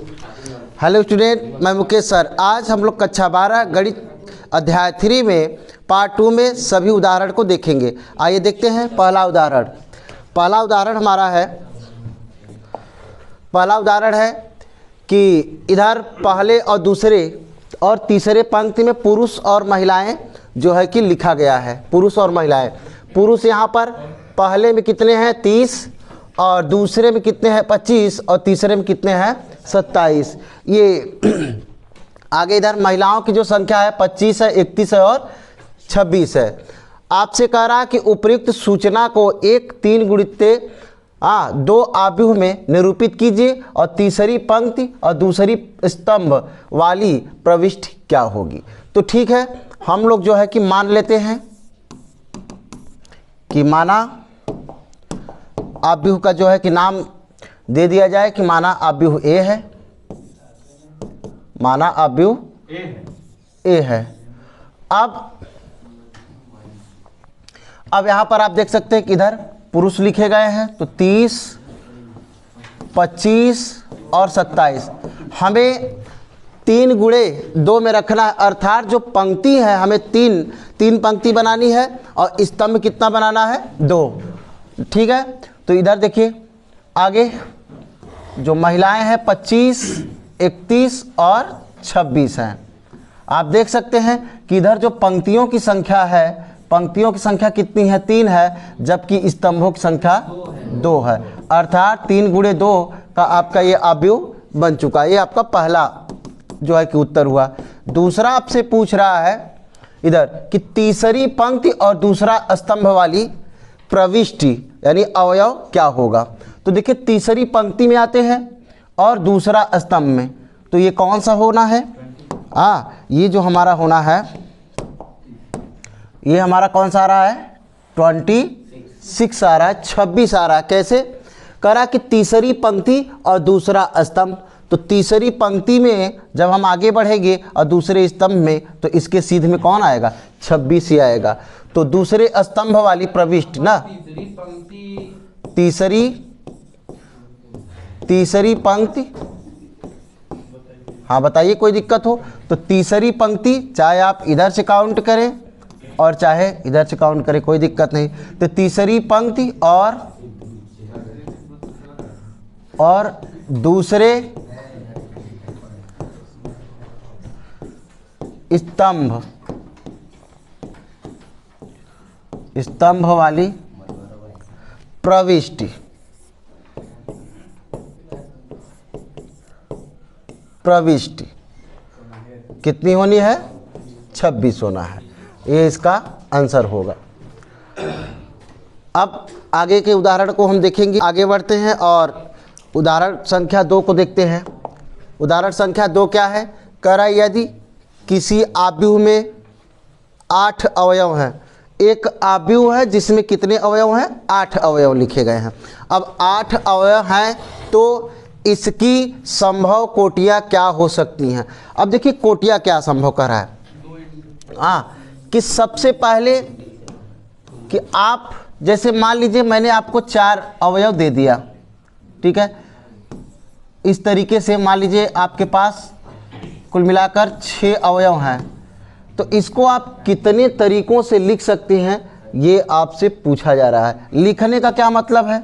Hello student, मैं Mukesh sir. आज हम लोग कक्षा 12 गणित अध्याय 3 में पार्ट 2 में सभी उदाहरण को देखेंगे। आइए देखते हैं पहला उदाहरण हमारा है कि इधर पहले और दूसरे और तीसरे पंक्ति में पुरुष और महिलाएं जो है कि लिखा गया है। पुरुष यहाँ पर पहले में कितने हैं 30 और दूसरे में कितने हैं 25 और तीसरे में कितने हैं 27। ये आगे इधर महिलाओं की जो संख्या है 25 है, 31 है और 26 है। आपसे कह रहा है कि उपयुक्त सूचना को एक 3 गुणित 2 आव्यूह में निरूपित कीजिए और तीसरी पंक्ति और दूसरी स्तंभ वाली प्रविष्टि क्या होगी। तो ठीक है, हम लोग जो है कि मान लेते हैं कि माना आव्यूह का जो है कि नाम दे दिया जाए कि माना आव्यूह ए है, माना आव्यूह ए है। अब यहाँ पर आप देख सकते हैं कि इधर पुरुष लिखे गए हैं, तो 30, 25 और 27 हमें 3 गुणे 2 में रखना है, अर्थात जो पंक्ति है हमें तीन पंक्ति बनानी है और स्तंभ कितना बनाना है 2। ठीक है, तो इधर देखिए आगे जो महिलाएं हैं 25, 31 और 26 हैं। आप देख सकते हैं कि इधर जो पंक्तियों की संख्या है, पंक्तियों की संख्या कितनी है 3 है, जबकि स्तंभों की संख्या 2 है, अर्थात 3 गुणे 2 का आपका ये आव्यूह बन चुका है। ये आपका पहला जो है कि उत्तर हुआ। दूसरा आपसे पूछ रहा है इधर कि तीसरी पंक्ति और दूसरा स्तंभ वाली प्रविष्टि यानी अवयव क्या होगा। तो देखिए तीसरी पंक्ति में आते हैं और दूसरा स्तंभ में, तो ये कौन सा होना है, ये जो हमारा होना है, ये हमारा कौन सा आ रहा है 26 आ रहा है, 26 आ रहा है। कैसे करा कि तीसरी पंक्ति और दूसरा स्तंभ, तो तीसरी पंक्ति में जब हम आगे बढ़ेंगे और दूसरे स्तंभ में, तो इसके सीध में कौन आएगा 26 ही आएगा। तो दूसरे स्तंभ वाली प्रविष्टि ना, तीसरी पंक्ति, हाँ बताइए कोई दिक्कत हो तो तीसरी पंक्ति चाहे आप इधर से काउंट करें और चाहे इधर से काउंट करें, कोई दिक्कत नहीं। तो तीसरी पंक्ति और दूसरे स्तंभ वाली प्रविष्टि कितनी होनी है 26 होना है, ये इसका आंसर होगा। अब आगे के उदाहरण को हम देखेंगे। आगे बढ़ते हैं और उदाहरण संख्या 2 को देखते हैं। उदाहरण संख्या 2 क्या है, कह रहा है यदि किसी आव्यूह में 8 अवयव हैं, एक आव्यूह है जिसमें कितने अवयव हैं 8 अवयव लिखे गए हैं। अब 8 अवयव हैं तो इसकी संभव कोटियाँ क्या हो सकती हैं। अब देखिए कोटियाँ क्या संभव कर रहा है, कि सबसे पहले कि आप जैसे मान लीजिए मैंने आपको 4 अवयव दे दिया, ठीक है, इस तरीके से मान लीजिए आपके पास कुल मिलाकर 6 अवयव हैं, तो इसको आप कितने तरीकों से लिख सकते हैं ये आपसे पूछा जा रहा है। लिखने का क्या मतलब है,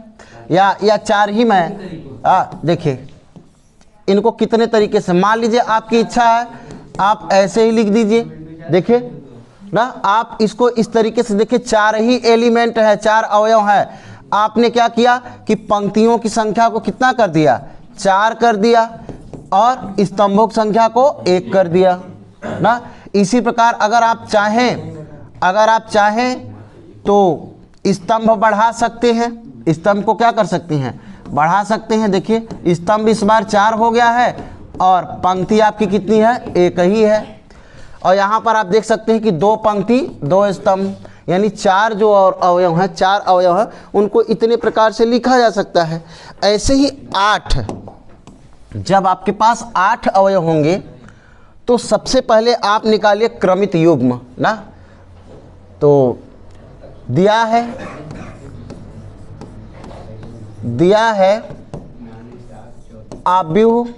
या 4 ही मैं देखिए इनको कितने तरीके से, मान लीजिए आपकी इच्छा है आप ऐसे ही लिख दीजिए, देखिए ना, आप इसको इस तरीके से देखिए 4 ही एलिमेंट है, 4 अवयव है। आपने क्या किया कि पंक्तियों की संख्या को कितना कर दिया 4 कर दिया और स्तंभों की संख्या को 1 कर दिया ना। इसी प्रकार अगर आप चाहें तो स्तंभ बढ़ा सकते हैं, स्तंभ को क्या कर सकते हैं बढ़ा सकते हैं। देखिए स्तंभ इस बार 4 हो गया है और पंक्ति आपकी कितनी है 1 ही है। और यहाँ पर आप देख सकते हैं कि 2 पंक्ति 2 स्तंभ, यानी 4 जो और अवयव हैं 4 अवयव हैं उनको इतने प्रकार से लिखा जा सकता है। ऐसे ही 8, जब आपके पास 8 अवयव होंगे तो सबसे पहले आप निकालिए क्रमित युग्म ना, तो दिया है आव्यूह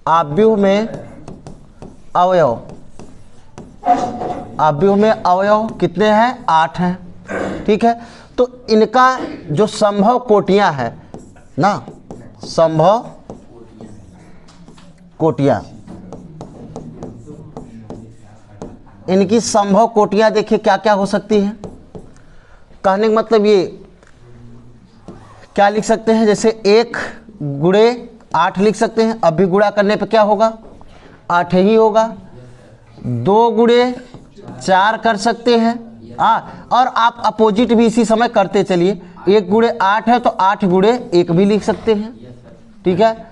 आव्यूह में अवयव, आव्यूह में अवयव कितने हैं? 8 हैं। ठीक है, तो इनका जो संभव कोटियां है ना, संभव कोटियां, इनकी संभव कोटियां देखिए क्या क्या हो सकती हैं। कहने का मतलब ये क्या लिख सकते हैं, जैसे 1 गुणे 8 लिख सकते हैं। अब भी गुणा करने पे क्या होगा? 8 ही होगा। 2 गुणे 4 कर सकते हैं। और आप अपोजिट भी इसी समय करते चलिए। 1 गुणे 8 है तो 8 गुणे 1 भी लिख सकते हैं। ठीक है,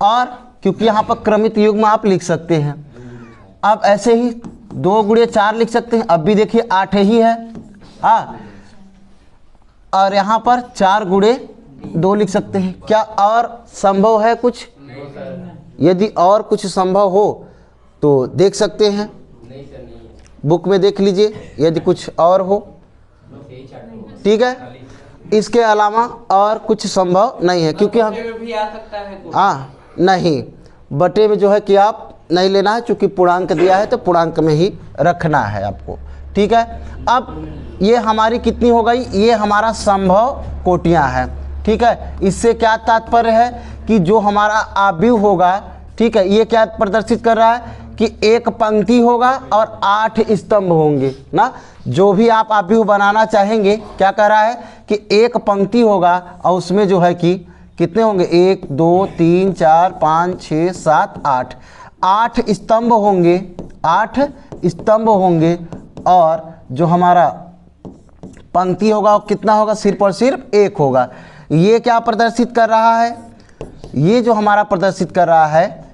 और क्योंकि यहाँ पर क्रमित युग्म आप लिख सकते हैं। अब ऐसे ही 2 गुणे 4 लिख सकते हैं। अब भी देखिए 8 ही है। और यहाँ पर 4 गुणे 2 लिख सकते हैं। क्या और संभव है कुछ? यदि और कुछ संभव हो तो देख सकते हैं, बुक में देख लीजिए यदि कुछ और हो। ठीक है, इसके अलावा और कुछ संभव नहीं है, क्योंकि हम भी आ सकता है नहीं, बटे में जो है कि आप नहीं लेना है, चूँकि पूर्णांक दिया है तो पूर्णांक में ही रखना है आपको। ठीक है, अब ये हमारी कितनी हो गई? ये हमारा संभव कोटियां हैं। ठीक है, इससे क्या तात्पर्य है कि जो हमारा आव्यूह होगा, ठीक है, ये क्या प्रदर्शित कर रहा है कि एक पंक्ति होगा और 8 स्तंभ होंगे ना। जो भी आप आव्यूह बनाना चाहेंगे, क्या कह रहा है कि एक पंक्ति होगा और उसमें जो है कि कितने होंगे? 1 2 3 4 5 6 7 8, 8 स्तंभ होंगे, 8 स्तंभ होंगे। और जो हमारा पंक्ति होगा वो कितना होगा? सिर्फ और सिर्फ 1 होगा। ये क्या प्रदर्शित कर रहा है? ये जो हमारा प्रदर्शित कर रहा है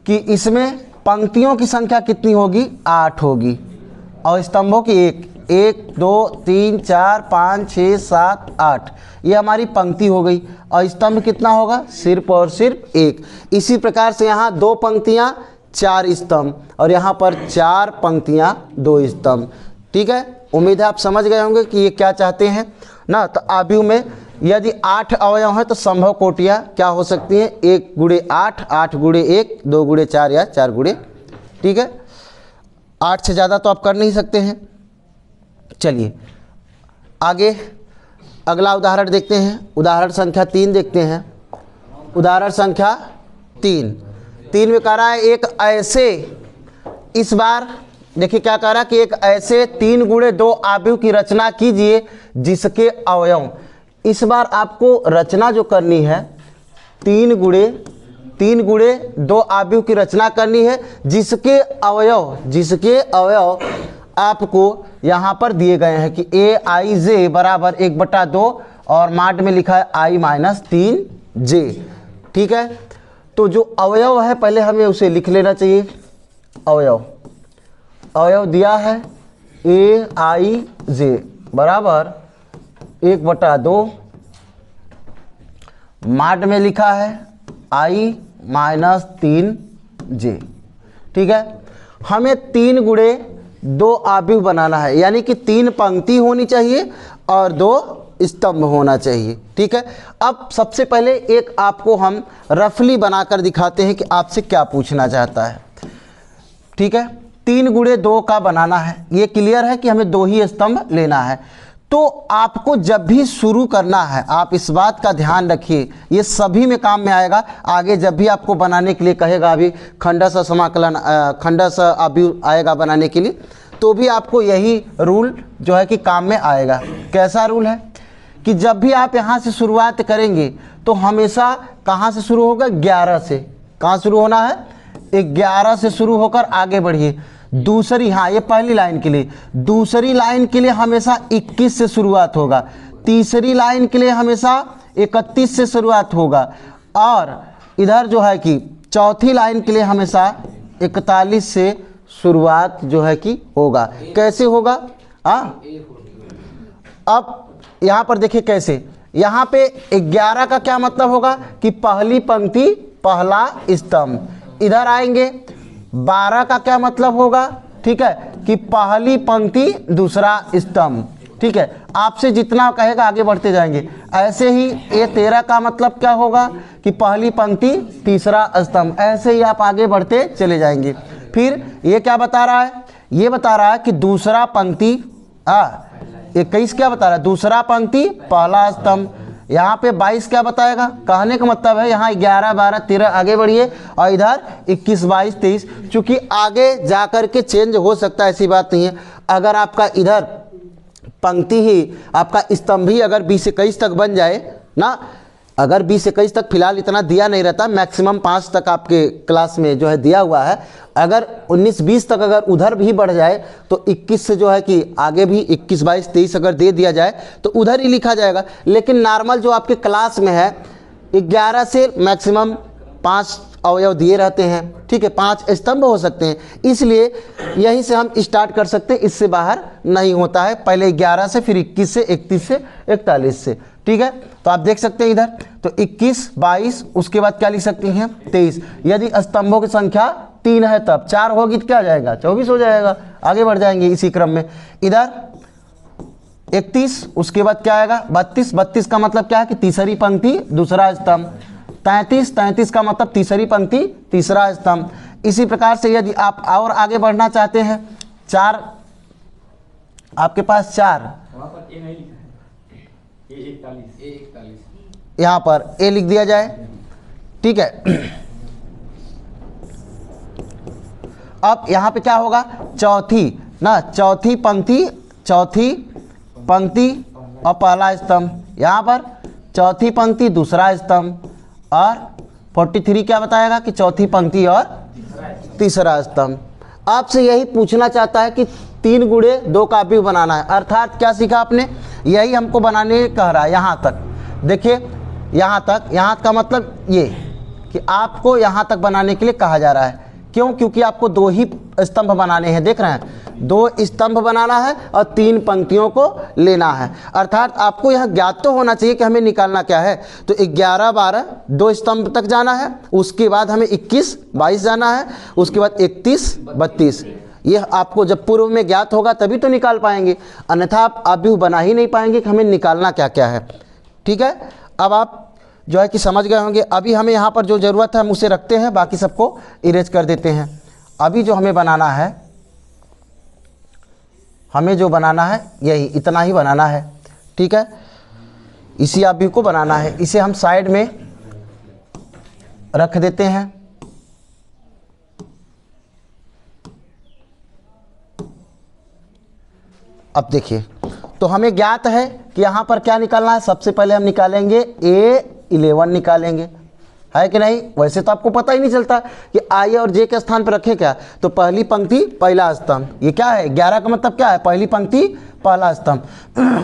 कि इसमें पंक्तियों की संख्या कितनी होगी? 8 होगी और स्तंभों की 1 2 3 4 5 6 7 8, ये हमारी पंक्ति हो गई। और स्तंभ कितना होगा? सिर्फ और सिर्फ 1। इसी प्रकार से यहाँ 2 पंक्तियाँ 4 स्तंभ और यहाँ पर 4 पंक्तियाँ 2 स्तंभ। ठीक है, उम्मीद है आप समझ गए होंगे कि ये क्या चाहते हैं ना। तो आव्यूह में यदि 8 अवयव हैं तो संभव कोटियाँ क्या हो सकती हैं? 1 गुणे 8, 8 गुणे 1, 2 गुणे 4 या 4 गुणे। ठीक है, 8 से ज़्यादा तो आप कर नहीं सकते हैं। चलिए आगे अगला उदाहरण देखते हैं। उदाहरण संख्या 3 देखते हैं। उदाहरण संख्या 3 में कह रहा है एक ऐसे, इस बार देखिए क्या कह रहा है कि एक ऐसे 3 गुणे 2 आव्यूह की रचना कीजिए जिसके अवयव, इस बार आपको रचना जो करनी है 3 गुणे 2 आव्यूह की रचना करनी है जिसके अवयव आपको यहाँ पर दिए गए हैं कि aij बराबर 1/2 और माड में लिखा है i-3j। ठीक है, तो जो अवयव है पहले हमें उसे लिख लेना चाहिए। अवयव दिया है aij बराबर 1/2, माड में लिखा है i-3j। ठीक है, हमें 3 गुणे 2 आव्यूह बनाना है, यानी कि 3 पंक्ति होनी चाहिए और 2 स्तंभ होना चाहिए। ठीक है, अब सबसे पहले एक आपको हम रफली बनाकर दिखाते हैं कि आपसे क्या पूछना चाहता है। ठीक है, 3 गुणे 2 का बनाना है, ये क्लियर है कि हमें 2 ही स्तंभ लेना है। तो आपको जब भी शुरू करना है, आप इस बात का ध्यान रखिए, ये सभी में काम में आएगा। आगे जब भी आपको बनाने के लिए कहेगा, अभी खंडस समाकलन खंडस आव्यूह आएगा बनाने के लिए, तो भी आपको यही रूल जो है कि काम में आएगा। कैसा रूल है कि जब भी आप यहाँ से शुरुआत करेंगे तो हमेशा कहाँ से शुरू होगा? 11 से। कहाँ शुरू होना है? 11 से शुरू होकर आगे बढ़िए। दूसरी, हाँ ये पहली लाइन के लिए, दूसरी लाइन के लिए हमेशा 21 से शुरुआत होगा। तीसरी लाइन के लिए हमेशा 31 से शुरुआत होगा। और इधर जो है कि चौथी लाइन के लिए हमेशा 41 से शुरुआत जो है कि होगा। कैसे होगा? अब यहाँ पर देखिए कैसे, यहाँ पे 11 का क्या मतलब होगा कि पहली पंक्ति पहला स्तंभ। इधर आएंगे 12 का क्या मतलब होगा? ठीक है, कि पहली पंक्ति दूसरा स्तंभ। ठीक ठीक है, आपसे जितना कहेगा आगे बढ़ते जाएंगे। ऐसे ही ये 13 का मतलब क्या होगा कि पहली पंक्ति तीसरा स्तंभ, ऐसे ही आप आगे बढ़ते चले जाएंगे। फिर ये क्या बता रहा है, ये बता रहा है कि दूसरा पंक्ति 21 क्या बता रहा है, दूसरा पंक्ति पहला स्तंभ। यहाँ पे 22 क्या बताएगा, कहने का मतलब है यहाँ 11 12 13 आगे बढ़िए, और इधर 21 22 23। चूंकि आगे जा कर के चेंज हो सकता है, ऐसी बात नहीं है। अगर आपका इधर पंक्ति ही, आपका स्तंभ ही अगर 20 21 तक बन जाए ना, अगर 20 21 तक फिलहाल इतना दिया नहीं रहता, मैक्सिमम 5 तक आपके क्लास में जो है दिया हुआ है। अगर 19 20 तक अगर उधर भी बढ़ जाए तो 21 से जो है कि आगे भी 21 22 23 अगर दे दिया जाए तो उधर ही लिखा जाएगा। लेकिन नॉर्मल जो आपके क्लास में है 11 से मैक्सिमम 5 अवयव दिए रहते हैं, ठीक है, 5 स्तंभ हो सकते हैं, इसलिए यहीं से हम स्टार्ट कर सकते हैं, इससे बाहर नहीं होता है। पहले 11 से, फिर 21 से, 31 से, 41 से, ठीक है। तो आप देख सकते हैं इधर तो 21 22, उसके बाद क्या लिख सकते हैं 23। यदि स्तंभों की संख्या 3 है तब 4 होगी तो क्या आ जाएगा 24 हो जाएगा। आगे बढ़ जाएंगे इसी क्रम में। इधर 31, उसके बाद क्या आएगा 32, 32 का मतलब क्या है कि तीसरी पंक्ति दूसरा स्तंभ। 33, 33 का मतलब तीसरी पंक्ति तीसरा स्तंभ। इसी प्रकार से यदि आप और आगे बढ़ना चाहते हैं, 4 आपके पास 4, यहाँ पर ए लिख दिया जाए, ठीक है। अब यहाँ पे क्या होगा, चौथी पंक्ति और पहला स्तंभ। यहाँ पर चौथी पंक्ति दूसरा स्तंभ, और 43 क्या बताएगा कि चौथी पंक्ति और तीसरा स्तंभ। आपसे यही पूछना चाहता है कि 3 गुणे 2 का व्यूह बनाना है। अर्थात क्या सीखा आपने, यही हमको बनाने कह रहा है। यहाँ तक देखिए, यहाँ का मतलब ये कि आपको यहाँ तक बनाने के लिए कहा जा रहा है। क्यों, क्योंकि आपको 2 ही स्तंभ बनाने हैं, देख रहे हैं 2 स्तंभ बनाना है और 3 पंक्तियों को लेना है। अर्थात आपको यह ज्ञात तो होना चाहिए कि हमें निकालना क्या है। तो 11 12 2 स्तंभ तक जाना है, उसके बाद हमें 21 22 जाना है, उसके बाद 31 32। यह आपको जब पूर्व में ज्ञात होगा तभी तो निकाल पाएंगे, अन्यथा आप अभी बना ही नहीं पाएंगे कि हमें निकालना क्या क्या है, ठीक है। अब आप जो है कि समझ गए होंगे। अभी हमें यहाँ पर जो ज़रूरत है हम उसे रखते हैं, बाकी सबको इरेज कर देते हैं। अभी जो हमें बनाना है, यही इतना ही बनाना है, ठीक है। इसी अभी को बनाना है, इसे हम साइड में रख देते हैं। अब देखिए, तो हमें ज्ञात है कि यहाँ पर क्या निकालना है। सबसे पहले हम निकालेंगे A11 निकालेंगे, है कि नहीं। वैसे तो आपको पता ही नहीं चलता कि I और J के स्थान पर रखें क्या, तो पहली पंक्ति पहला स्तंभ। ये क्या है 11 का मतलब क्या है, पहली पंक्ति पहला स्तंभ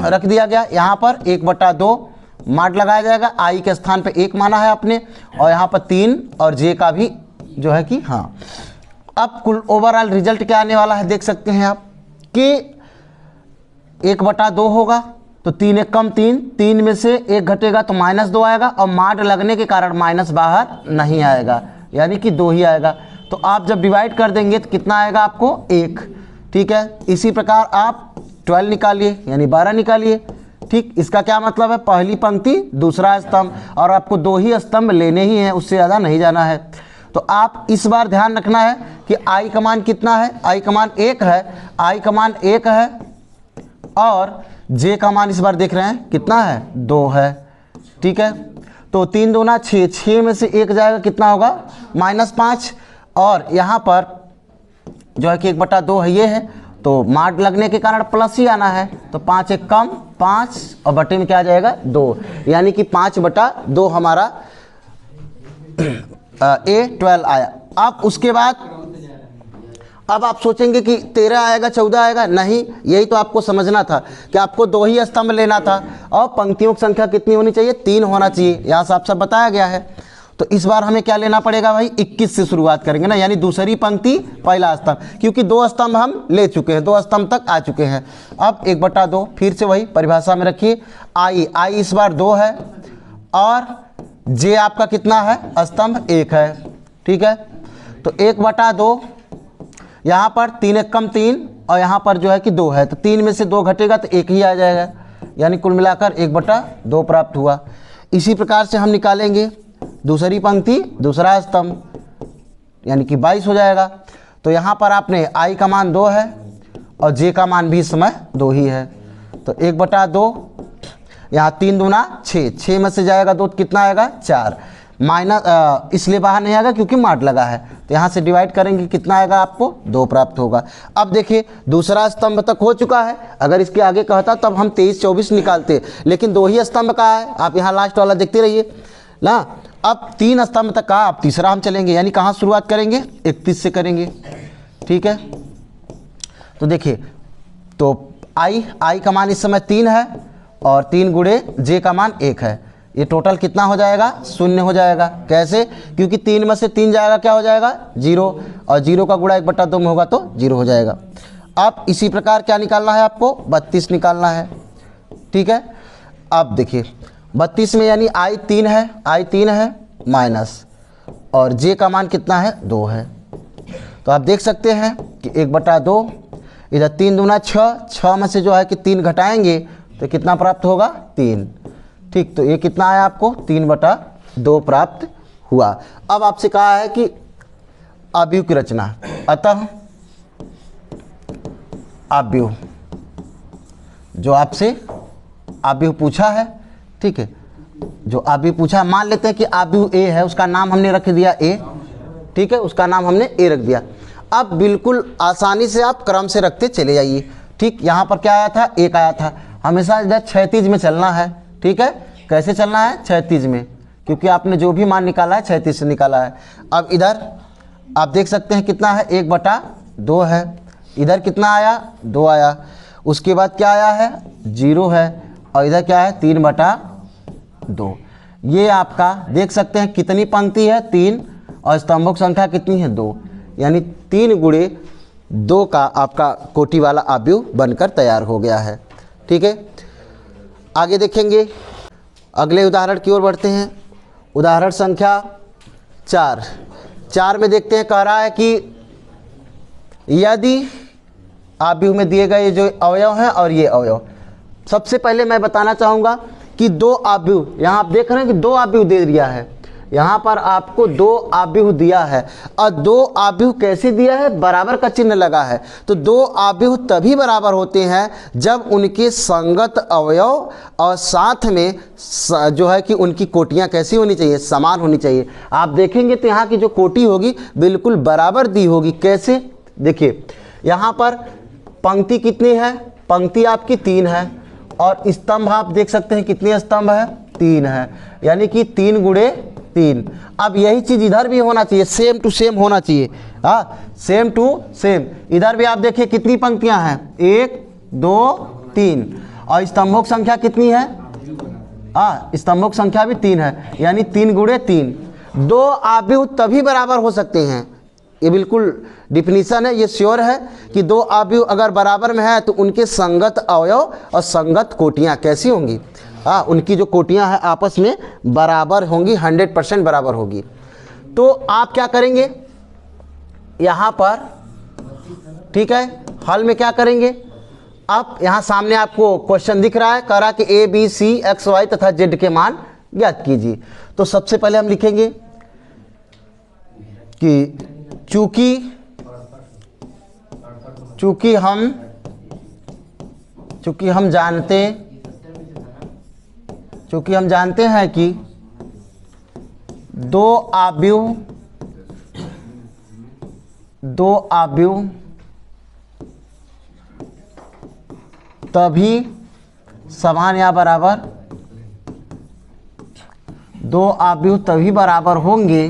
रख दिया गया। यहाँ पर 1/2 मार्क लगाया जाएगा, I के स्थान पर 1 माना है आपने, और यहाँ पर 3 और J का भी जो है कि हाँ। अब कुल ओवरऑल रिजल्ट क्या आने वाला है, देख सकते हैं आप कि 1/2 होगा, तो 3 1 कम 3, 3 में से 1 घटेगा तो -2 आएगा, और मार्ड लगने के कारण माइनस बाहर नहीं आएगा, यानी कि 2 ही आएगा। तो आप जब डिवाइड कर देंगे तो कितना आएगा आपको 1, ठीक है। इसी प्रकार आप 12 निकालिए, यानी 12 निकालिए, ठीक। इसका क्या मतलब है, पहली पंक्ति दूसरा स्तंभ, और आपको 2 ही स्तंभ लेने ही हैं, उससे ज़्यादा नहीं जाना है। तो आप इस बार ध्यान रखना है कि I का मान कितना है, I का मान 1 है, और J का मान इस बार देख रहे हैं कितना है 2 है, ठीक है। तो 3 दूना 6, 6 में से 1 जाएगा, कितना होगा -5, और यहाँ पर जो है कि 1/2 है, ये है, तो मार्क लगने के कारण प्लस ही आना है, तो 5 1 कम 5, और बटे में क्या आ जाएगा 2, यानी कि 5/2 हमारा A12 आया। अब उसके बाद अब आप सोचेंगे कि 13 आएगा 14 आएगा, नहीं, यही तो आपको समझना था कि आपको 2 ही स्तंभ लेना था, और पंक्तियों की संख्या कितनी होनी चाहिए, 3 होना चाहिए, यहाँ साफ साफ बताया गया है। तो इस बार हमें क्या लेना पड़ेगा भाई, 21 से शुरुआत करेंगे ना, यानी दूसरी पंक्ति पहला स्तंभ, क्योंकि 2 स्तंभ हम ले चुके हैं, 2 स्तंभ तक आ चुके हैं। अब 1/2 फिर से वही परिभाषा में रखिए, I इस बार 2 है, और J आपका कितना है, स्तंभ 1 है, ठीक है। तो 1/2, यहाँ पर 3 1 कम 3, और यहाँ पर जो है कि 2 है, तो 3 में से 2 घटेगा तो 1 ही आ जाएगा, यानी कुल मिलाकर 1/2 प्राप्त हुआ। इसी प्रकार से हम निकालेंगे दूसरी पंक्ति दूसरा स्तंभ, यानी कि 22 हो जाएगा। तो यहाँ पर आपने I का मान 2 है और J का मान भी इस समय 2 ही है, तो 1/2, यहाँ 3 दूना 6, 6 में से जाएगा 2 कितना आएगा 4, माइनस इसलिए बाहर नहीं आएगा क्योंकि मार्ट लगा है, तो यहाँ से डिवाइड करेंगे कितना आएगा आपको 2 प्राप्त होगा। अब देखिए दूसरा स्तंभ तक हो चुका है, अगर इसके आगे कहता तब हम 23, 24 निकालते, लेकिन 2 ही स्तंभ का है, आप यहाँ लास्ट वाला देखते रहिए ना। अब 3 स्तंभ तक का, अब तीसरा हम चलेंगे, यानी कहाँ शुरुआत करेंगे 31 से करेंगे, ठीक है। तो देखिए तो I का मान इस समय 3 है और 3 गुणे J का मान 1 है, ये टोटल कितना हो जाएगा 0 हो जाएगा। कैसे? क्योंकि 3 में से 3 जाएगा क्या हो जाएगा 0, और 0 का गुणा 1/2 में होगा तो 0 हो जाएगा। अब इसी प्रकार क्या निकालना है आपको 32 निकालना है, ठीक है। अब देखिए 32 में यानी I 3 है माइनस, और J का मान कितना है 2 है, तो आप देख सकते हैं कि 1/2, इधर 3 दूना 6, 6 में से जो है कि 3 घटाएंगे तो कितना प्राप्त होगा 3, ठीक। तो ये कितना आया आपको 3/2 प्राप्त हुआ। अब आपसे कहा है कि आव्यूह की रचना, अतः आव्यूह, जो आपसे आव्यूह पूछा है, ठीक है, जो आव्यूह पूछा, मान लेते हैं कि आव्यूह ए है, उसका नाम हमने रख दिया ए, ठीक है, उसका नाम हमने ए रख दिया। अब बिल्कुल आसानी से आप क्रम से रखते चले जाइए, ठीक। यहाँ पर क्या आया था 1 आया था, हमेशा इधर क्षैतिज में चलना है, ठीक है। कैसे चलना है क्षैतिज में, क्योंकि आपने जो भी मान निकाला है क्षैतिज से निकाला है। अब इधर आप देख सकते हैं कितना है 1/2 है, इधर कितना आया 2 आया, उसके बाद क्या आया है 0 है, और इधर क्या है 3/2। ये आपका देख सकते हैं कितनी पंक्ति है 3, और स्तंभों की संख्या कितनी है 2, यानी 3 गुणे 2 का आपका कोटि वाला आव्यूह बनकर तैयार हो गया है, ठीक है। आगे देखेंगे, अगले उदाहरण की ओर बढ़ते हैं। उदाहरण संख्या 4 में देखते हैं, कह रहा है कि यदि आव्यूह में दिए गए जो अवयव हैं और ये अवयव, सबसे पहले मैं बताना चाहूँगा कि 2 आव्यूह, यहाँ आप देख रहे हैं कि 2 आव्यूह दे दिया है, यहाँ पर आपको 2 आव्यूह दिया है, और 2 आव्यूह कैसे दिया है बराबर का चिन्ह लगा है। तो 2 आव्यूह तभी बराबर होते हैं जब उनके संगत अवयव और साथ में जो है कि उनकी कोटियाँ कैसी होनी चाहिए, समान होनी चाहिए। आप देखेंगे तो यहाँ की जो कोटि होगी बिल्कुल बराबर दी होगी। कैसे? देखिए यहाँ पर पंक्ति कितनी है, पंक्ति आपकी 3 है, और स्तंभ आप देख सकते हैं कितने स्तंभ है 3 है, यानी कि 3 गुणे 3। अब यही चीज़ इधर भी होना चाहिए, सेम टू सेम होना चाहिए, हाँ सेम टू सेम। इधर भी आप देखिए कितनी पंक्तियां हैं 1 2 3, और स्तंभों की संख्या कितनी है, हाँ स्तंभों की संख्या भी 3 है, यानी 3 गुणे 3। 2 आव्यूह तभी बराबर हो सकते हैं, ये बिल्कुल डिफिनीशन है, ये श्योर है कि 2 आव्यूह अगर बराबर में है तो उनके संगत अवयव और संगत कोटियाँ कैसी होंगी, हाँ उनकी जो कोटियाँ हैं आपस में बराबर होंगी, 100% बराबर होगी। तो आप क्या करेंगे यहाँ पर, ठीक है, हल में क्या करेंगे, अब यहाँ सामने आपको क्वेश्चन दिख रहा है, कह रहा कि A B C X Y तथा जेड के मान ज्ञात कीजिए। तो सबसे पहले हम लिखेंगे कि चूंकि हम जानते हैं कि 2 आव्यूह तभी समान या बराबर, 2 आव्यूह तभी बराबर होंगे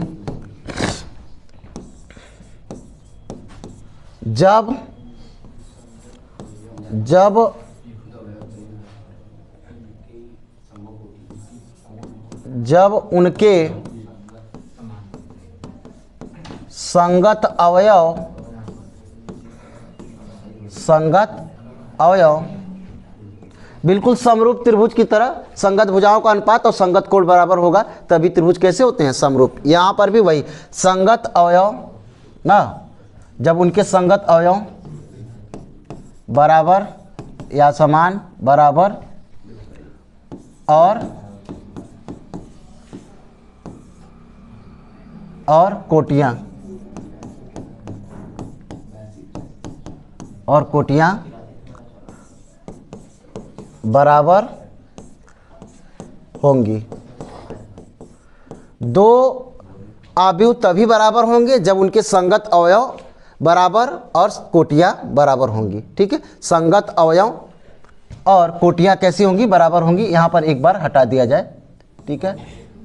जब उनके संगत अवयव बिल्कुल समरूप त्रिभुज की तरह, संगत भुजाओं का अनुपात और संगत कोण बराबर होगा, तभी त्रिभुज कैसे होते हैं समरूप। यहाँ पर भी वही संगत अवयव ना, जब उनके संगत अवयव बराबर या समान, बराबर और कोटियां, बराबर होंगी। दो अवयव तभी बराबर होंगे जब उनके संगत अवयव बराबर और कोटियां बराबर होंगी। ठीक है, संगत अवयव और कोटियां कैसी होंगी? बराबर होंगी। यहाँ पर एक बार हटा दिया जाए। ठीक है,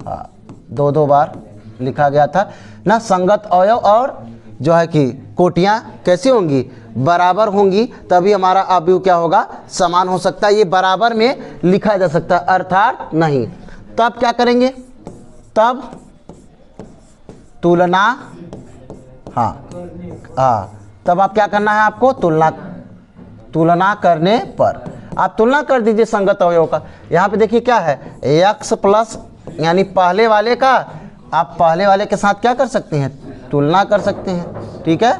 हाँ, दो बार लिखा गया था ना। संगत अवयव और जो है कि कोटियां कैसी होंगी? बराबर होंगी, तभी हमारा अवयव क्या होगा? समान हो सकता है। ये बराबर में लिखा जा सकता है, अर्थात नहीं। तब क्या करेंगे? तब तुलना, तब आप क्या करना है आपको? तुलना करने पर आप तुलना कर दीजिए संगत अवयव का। यहाँ पे देखिए क्या है, x प्लस, यानी पहले वाले का आप पहले वाले के साथ क्या कर सकते हैं? तुलना कर सकते हैं। ठीक है,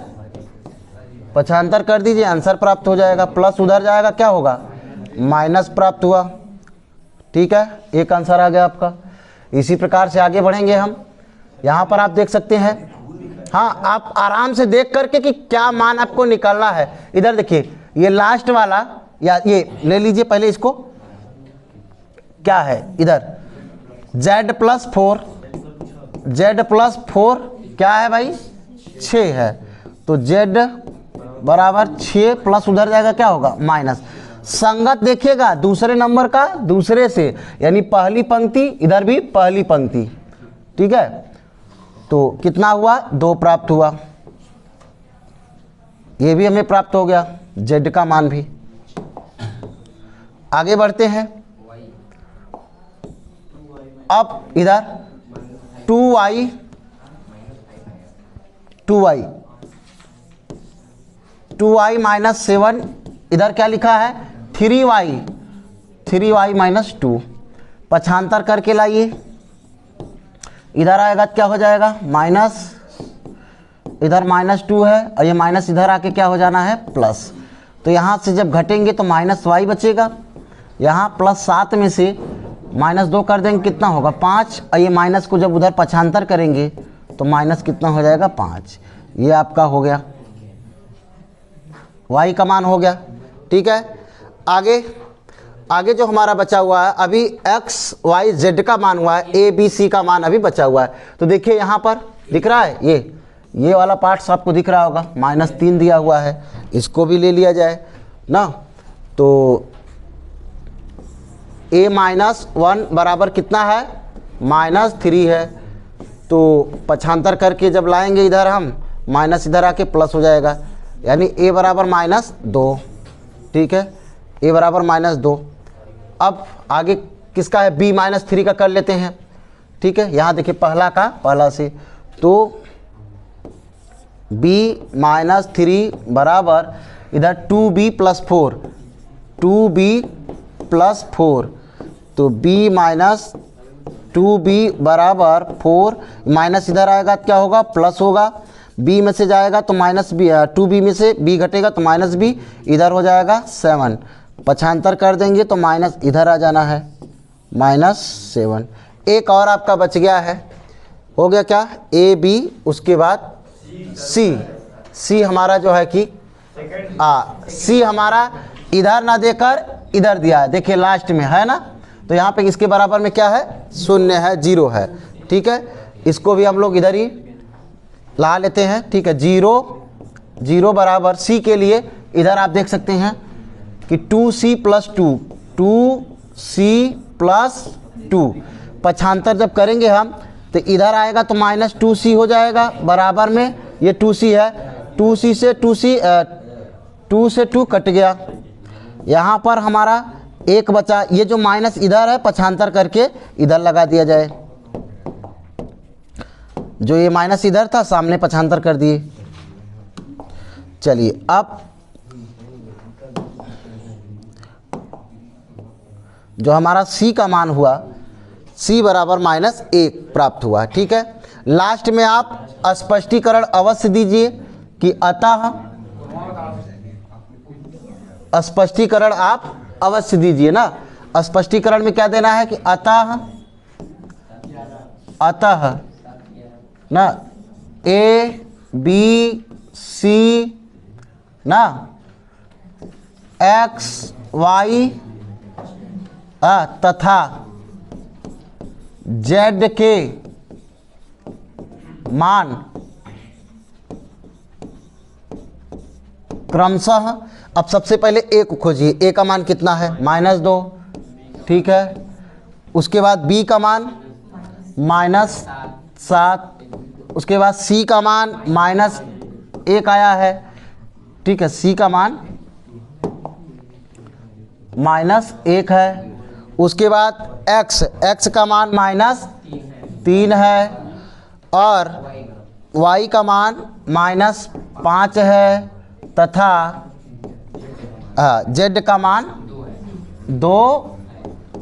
पक्षांतर कर दीजिए, आंसर प्राप्त हो जाएगा। प्लस उधर जाएगा, क्या होगा? माइनस प्राप्त हुआ। ठीक है, एक आंसर आ गया आपका। इसी प्रकार से आगे बढ़ेंगे हम। यहाँ पर आप देख सकते हैं, हाँ, आप आराम से देख करके कि क्या मान आपको निकालना है। इधर देखिए, ये लास्ट वाला, या ये ले लीजिए पहले इसको, क्या है इधर? z प्लस 4, क्या है भाई? 6 है। तो z बराबर 6 प्लस उधर जाएगा, क्या होगा? माइनस। संगत देखिएगा दूसरे नंबर का दूसरे से, यानी पहली पंक्ति, इधर भी पहली पंक्ति। ठीक है, तो कितना हुआ? 2 प्राप्त हुआ। ये भी हमें प्राप्त हो गया, z का मान भी। आगे बढ़ते हैं। अब इधर 2y माइनस 7, इधर क्या लिखा है? 3y minus 2। पक्षांतर करके लाइए, इधर आएगा क्या हो जाएगा? माइनस, इधर माइनस 2 है और ये माइनस इधर आके क्या हो जाना है? प्लस। तो यहाँ से जब घटेंगे तो माइनस y बचेगा। यहाँ प्लस 7 में से माइनस 2 कर देंगे, कितना होगा? 5। और ये माइनस को जब उधर पक्षांतर करेंगे तो माइनस कितना हो जाएगा? 5। ये आपका हो गया, y का मान हो गया। ठीक है, आगे जो हमारा बचा हुआ है अभी x y z का मान हुआ है, a b c का मान अभी बचा हुआ है। तो देखिए यहाँ पर दिख रहा है, ये वाला पार्ट्स आपको दिख रहा होगा, -3 दिया हुआ है, इसको भी ले लिया जाए ना। तो a माइनस 1 बराबर कितना है? -3 है। तो पक्षांतर करके जब लाएंगे इधर हम, माइनस इधर आके प्लस हो जाएगा, यानी a बराबर -2। ठीक है, a बराबर -2। अब आगे किसका है? b -3 का कर लेते हैं। ठीक है, यहाँ देखिए पहला से, तो b -3 बराबर इधर 2b + 4, 2b + 4, तो b - 2b बराबर 4, माइनस इधर आएगा क्या होगा? प्लस होगा। b में से जाएगा तो माइनस b, 2b में से b घटेगा तो -b, इधर हो जाएगा 7। पक्षांतर कर देंगे तो माइनस इधर आ जाना है, -7। एक और आपका बच गया है, हो गया क्या? a b, उसके बाद c हमारा जो है कि c हमारा इधर ना देकर इधर दिया है, देखिए लास्ट में है ना। तो यहाँ पे इसके बराबर में क्या है? 0 है, 0 है। ठीक है, इसको भी हम लोग इधर ही ला लेते हैं। ठीक है, 0 बराबर c के लिए इधर आप देख सकते हैं कि 2c + 2 पक्षांतर जब करेंगे हम तो इधर आएगा तो -2c हो जाएगा, बराबर में ये 2c है, 2 से 2 कट गया। यहाँ पर हमारा एक बचा, ये जो माइनस इधर है पक्षांतर करके इधर लगा दिया जाए, जो ये माइनस इधर था सामने पक्षांतर कर दिए। चलिए, अब जो हमारा c का मान हुआ, c बराबर -1 प्राप्त हुआ। ठीक है, लास्ट में आप स्पष्टीकरण अवश्य दीजिए कि अतः स्पष्टीकरण आप अवश्य दीजिए ना। स्पष्टीकरण में क्या देना है कि अतः ना ए बी सी ना एक्स वाई तथा जेड के मान क्रमशः, अब सबसे पहले ए को खोजिए। ए का मान कितना है -2, ठीक है। उसके बाद बी का मान -7, उसके बाद सी का मान -1 आया है, ठीक है। सी का मान -1 है। उसके बाद एक्स का मान -3 है और y का मान -5 है तथा z का मान 2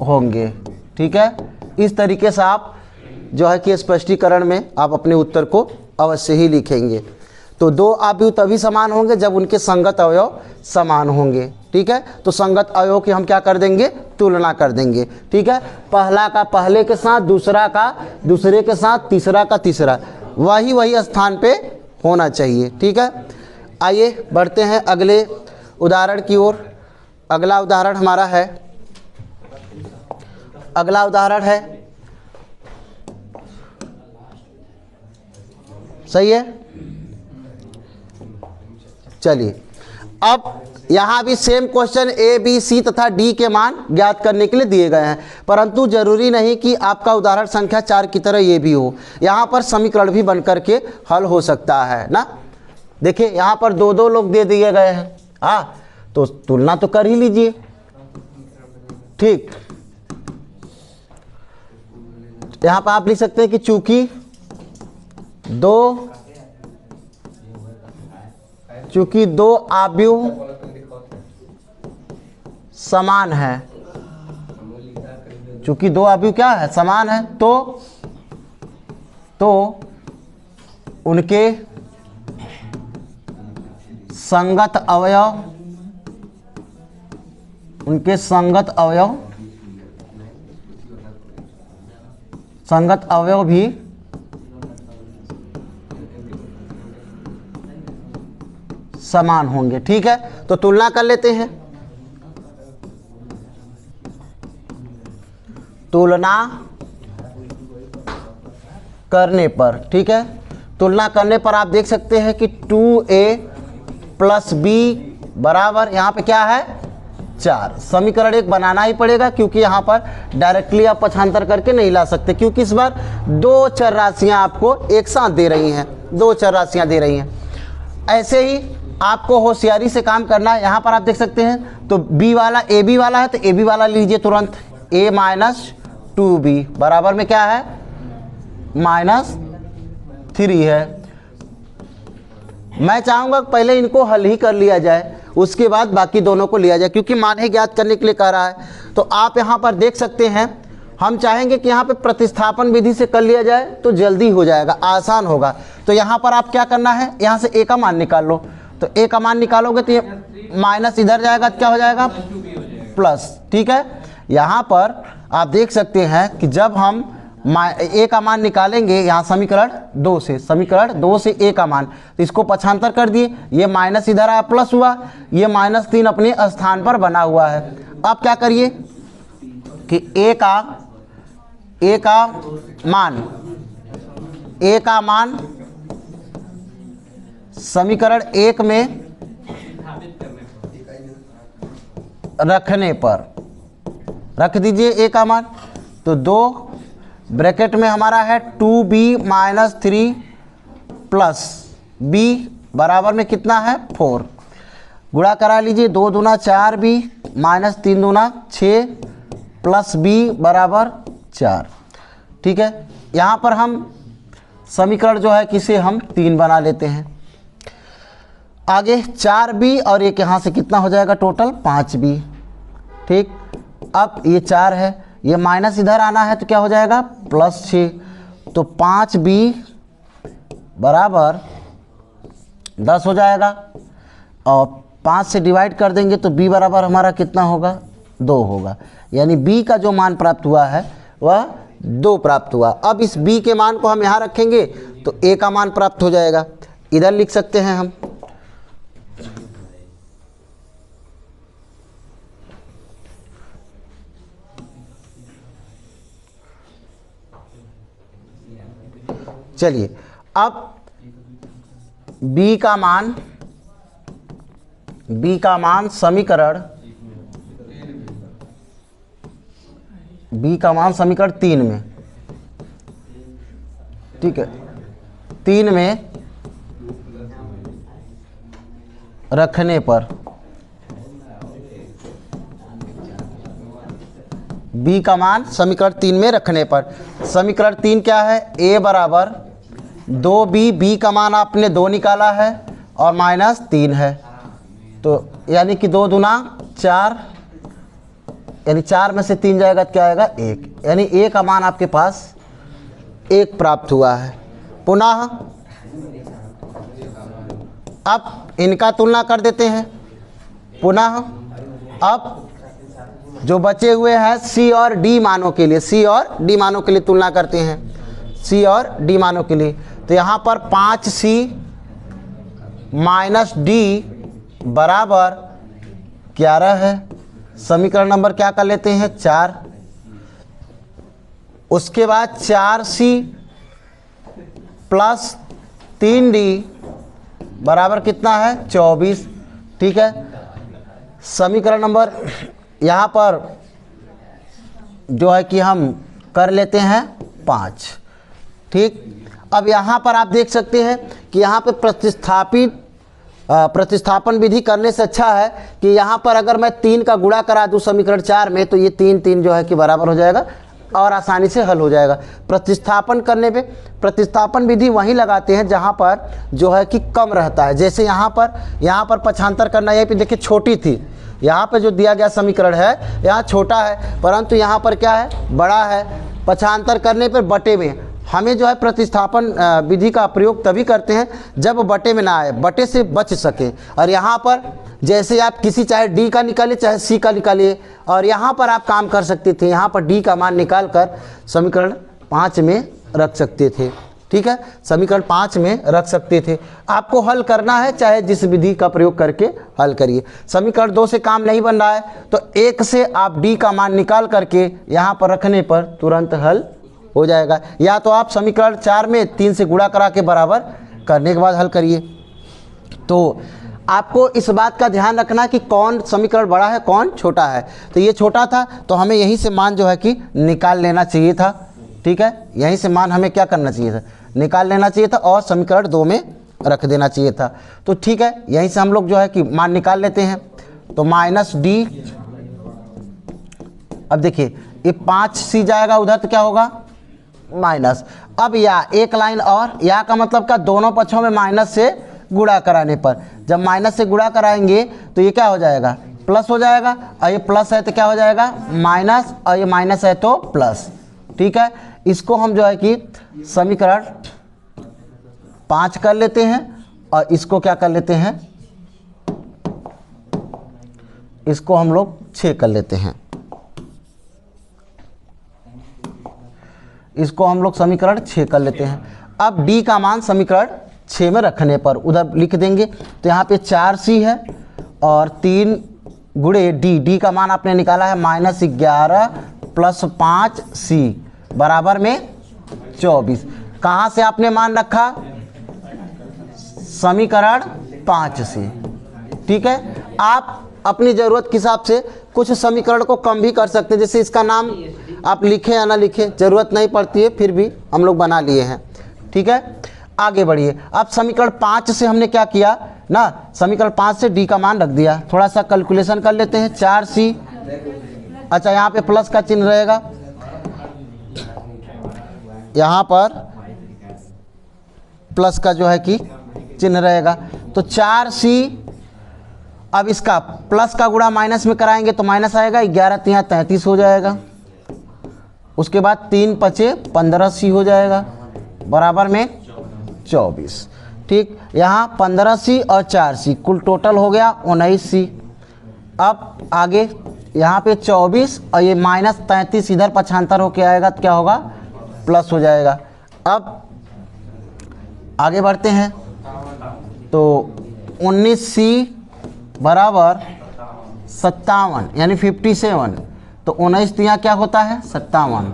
होंगे, ठीक है। इस तरीके से आप जो है कि स्पष्टीकरण में आप अपने उत्तर को अवश्य ही लिखेंगे। तो दो अवयव तभी समान होंगे जब उनके संगत अवयव समान होंगे, ठीक है। तो संगत अवयव की हम क्या कर देंगे, तुलना कर देंगे, ठीक है। पहला का पहले के साथ, दूसरा का दूसरे के साथ, तीसरा का तीसरा, वही स्थान पे होना चाहिए, ठीक है। आइए बढ़ते हैं अगले उदाहरण की ओर। अगला उदाहरण हमारा है, अगला उदाहरण है, सही है। चलिए अब यहाँ भी same question A B C तथा डी के मान ज्ञात करने के लिए दिए गए हैं, परंतु जरूरी नहीं कि आपका उदाहरण संख्या 4 की तरह ये भी हो। यहाँ पर समीकरण भी बनकर के हल हो सकता है ना। देखिए यहाँ पर दो दो लोग दे दिए गए हैं, हाँ, तो तुलना तो कर ही लीजिए, ठीक। यहाँ पर आप लिख सकते हैं कि चूंकि दो अवयव समान है, चूंकि दो अवयव क्या है, समान है, तो उनके संगत अवयव भी समान होंगे, ठीक है। तो तुलना कर लेते हैं। तुलना करने पर, ठीक है, तुलना करने पर आप देख सकते हैं कि 2a + b बराबर यहाँ पे क्या है 4। समीकरण एक बनाना ही पड़ेगा क्योंकि यहाँ पर डायरेक्टली आप पक्षांतर करके नहीं ला सकते, क्योंकि इस बार दो चर राशियाँ आपको एक साथ दे रही हैं, दो चर राशियाँ दे रही हैं। ऐसे ही आपको होशियारी से काम करना है। यहाँ पर आप देख सकते हैं तो b वाला ए बी वाला है, तो ए बी वाला लीजिए तुरंत। a - 2b बराबर में क्या है -3 है। मैं चाहूँगा पहले इनको हल ही कर लिया जाए, उसके बाद बाकी दोनों को लिया जाए, क्योंकि मान ही ज्ञात करने के लिए कह रहा है। तो आप यहाँ पर देख सकते हैं, हम चाहेंगे कि यहाँ पे प्रतिस्थापन विधि से कर लिया जाए तो जल्दी हो जाएगा, आसान होगा। तो यहाँ पर आप क्या करना है, यहाँ से a का मान निकाल लो। तो a का मान निकालोगे तो ये माइनस इधर जाएगा, क्या हो जाएगा प्लस, ठीक है। यहाँ पर आप देख सकते हैं कि जब हम a का मान निकालेंगे यहाँ समीकरण 2 से, a का मान, तो इसको पक्षांतर कर दिए, ये माइनस इधर आया प्लस हुआ, ये -3 अपने स्थान पर बना हुआ है। अब क्या करिए कि a का मान समीकरण 1 में रखने पर रख दीजिए a का मान। तो 2 ब्रैकेट में हमारा है 2b - 3 प्लस b बराबर में कितना है 4। गुणा करा लीजिए, 2 दूना 4b -3 दूना 6 प्लस b बराबर 4, ठीक है। यहाँ पर हम समीकरण जो है किसे हम 3 बना लेते हैं। आगे 4b और एक यहाँ से कितना हो जाएगा टोटल 5b, ठीक। अब ये 4 है, ये माइनस इधर आना है तो क्या हो जाएगा +6। तो 5b बराबर 10 हो जाएगा और 5 से डिवाइड कर देंगे तो b बराबर हमारा कितना होगा, 2 होगा। यानी b का जो मान प्राप्त हुआ है वह 2 प्राप्त हुआ। अब इस b के मान को हम यहाँ रखेंगे तो a का मान प्राप्त हो जाएगा। इधर लिख सकते हैं हम, चलिए अब b का मान समीकरण समीकरण 3 में, ठीक है, 3 में रखने पर b का मान समीकरण 3 में रखने पर, समीकरण 3 क्या है, a बराबर 2b, b का मान आपने 2 निकाला है और -3 है, तो यानी कि 2 दूना 4, यानी 4 में से 3 जाएगा तो क्या आएगा, 1, यानी a का मान आपके पास 1 प्राप्त हुआ है। पुनः अब इनका तुलना कर देते हैं। पुनः अब जो बचे हुए हैं c और d मानों के लिए, c और d मानों के लिए तुलना करते हैं, c और d मानों के लिए। तो यहाँ पर 5c माइनस d बराबर 11 है। समीकरण नंबर क्या कर लेते हैं, 4। उसके बाद 4c प्लस 3d बराबर कितना है, 24। ठीक है, समीकरण नंबर यहाँ पर जो है कि हम कर लेते हैं 5। ठीक, अब यहाँ पर आप देख सकते हैं कि यहाँ पे प्रतिस्थापन विधि करने से अच्छा है कि यहाँ पर अगर मैं 3 का गुणा करा दूँ समीकरण 4 में तो ये 3 जो है कि बराबर हो जाएगा और आसानी से हल हो जाएगा। प्रतिस्थापन करने पे प्रतिस्थापन विधि वहीं लगाते हैं जहाँ पर जो है कि कम रहता है। जैसे यहाँ पर पक्षांतर करना, यहीं पे देखिए छोटी थी, यहाँ पे जो दिया गया समीकरण है यहाँ छोटा है, परंतु यहाँ पर क्या है, बड़ा है। पक्षांतर करने पर बटे में हमें जो है प्रतिस्थापन विधि का प्रयोग तभी करते हैं जब बटे में ना आए, बटे से बच सके। और यहाँ पर जैसे आप किसी चाहे d का निकालिए चाहे c का निकालिए, और यहाँ पर आप काम कर सकते थे, यहाँ पर d का मान निकाल कर समीकरण 5 में रख सकते थे। ठीक है, समीकरण 5 में रख सकते थे। आपको हल करना है चाहे जिस विधि का प्रयोग करके हल करिए। समीकरण 2 से काम नहीं बन रहा है तो 1 से आप d का मान निकाल करके यहाँ पर रखने पर तुरंत हल हो जाएगा। या तो आप समीकरण 4 में 3 से गुणा करा के बराबर करने के बाद हल करिए। तो आपको इस बात का ध्यान रखना कि कौन समीकरण बड़ा है कौन छोटा है। तो ये छोटा था तो हमें यहीं से मान जो है कि निकाल लेना चाहिए था। ठीक है, यहीं से मान हमें क्या करना चाहिए था, निकाल लेना चाहिए था और समीकरण 2 में रख देना चाहिए था। तो ठीक है, यहीं से हम लोग जो है कि मान निकाल लेते हैं। तो -d, अब देखिए ये 5c जाएगा उधर तो क्या होगा, माइनस। अब या एक लाइन और, या का मतलब का दोनों पक्षों में माइनस से गुणा कराने पर, जब माइनस से गुणा कराएंगे तो ये क्या हो जाएगा, प्लस हो जाएगा। और ये प्लस है तो क्या हो जाएगा, माइनस, और ये माइनस है तो प्लस। ठीक है, इसको हम जो है कि समीकरण 5 कर लेते हैं और इसको क्या कर लेते हैं, इसको हम लोग 6 कर लेते हैं। इसको हम लोग समीकरण 6 कर लेते हैं। अब d का मान समीकरण 6 में रखने पर उधर लिख देंगे। तो यहाँ पे 4c है और 3 गुणे d का मान आपने निकाला है -11 प्लस 5c बराबर में 24। कहाँ से आपने मान रखा, समीकरण 5 से। ठीक है, आप अपनी ज़रूरत के हिसाब से कुछ समीकरण को कम भी कर सकते हैं, जैसे इसका नाम आप लिखें या ना लिखें ज़रूरत नहीं पड़ती है, फिर भी हम लोग बना लिए हैं। ठीक है, आगे बढ़िए। अब समीकरण 5 से हमने क्या किया ना, समीकरण 5 से d का मान रख दिया। थोड़ा सा कैलकुलेशन कर लेते हैं। 4c, अच्छा यहाँ पे प्लस का चिन्ह रहेगा, यहाँ पर प्लस का जो है कि चिन्ह रहेगा। तो 4c, अब इसका प्लस का गुणा माइनस में कराएंगे तो माइनस आएगा, 11 यहाँ 33 हो जाएगा। उसके बाद 3 × 5 = 15c हो जाएगा बराबर में 24। ठीक। यहाँ 15C और 4C कुल टोटल हो गया 19C। अब आगे यहाँ पे 24 और ये -33 इधर पक्षांतर होके आएगा तो क्या होगा, प्लस हो जाएगा। अब आगे बढ़ते हैं तो 19C बराबर 57 यानी 57, तो 19 दिया क्या होता है 57,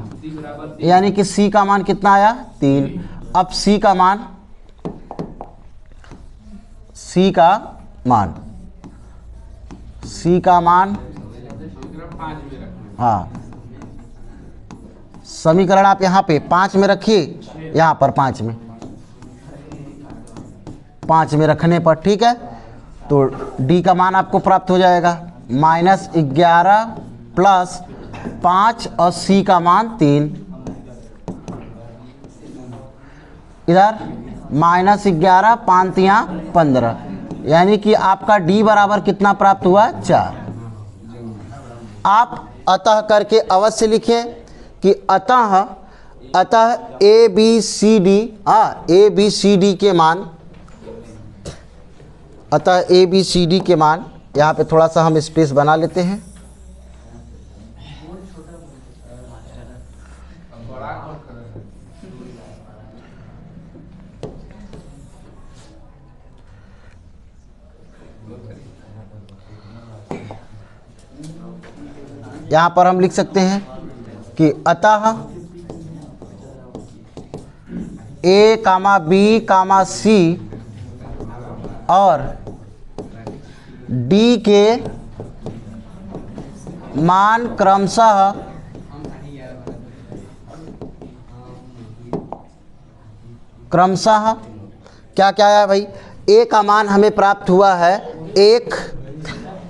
यानी कि C का मान कितना आया 3। अब C का मान हाँ, समीकरण आप यहाँ पे 5 में रखिए, यहाँ पर 5 में रखने पर, ठीक है, तो D का मान आपको प्राप्त हो जाएगा -11 प्लस 5 और C का मान 3, इधर -11 5 तिया 15, यानी कि आपका D बराबर कितना प्राप्त हुआ 4। आप अतः करके अवश्य लिखें कि अतः ए बी सी डी के मान, अतः ए बी सी डी के मान, यहाँ पे थोड़ा सा हम स्पेस बना लेते हैं। यहाँ पर हम लिख सकते हैं कि अतः ए कामा बी कामा सी और डी के मान क्रमशः क्या क्या है भाई, ए का मान हमें प्राप्त हुआ है एक,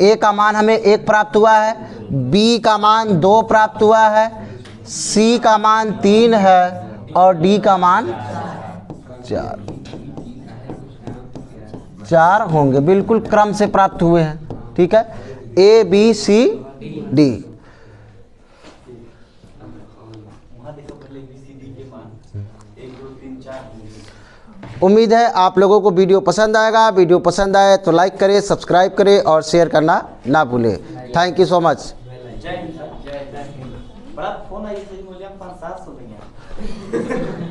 ए का मान हमें 1 प्राप्त हुआ है, बी का मान 2 प्राप्त हुआ है, सी का मान 3 है और डी का मान 4 होंगे, बिल्कुल क्रम से प्राप्त हुए हैं, ठीक है, ए बी सी डी। उम्मीद है आप लोगों को वीडियो पसंद आएगा। वीडियो पसंद आए तो लाइक करें, सब्सक्राइब करें और शेयर करना ना भूलें। Thank you so much. जय हिंद। बड़ा फोन आई, 5-7 देंगे।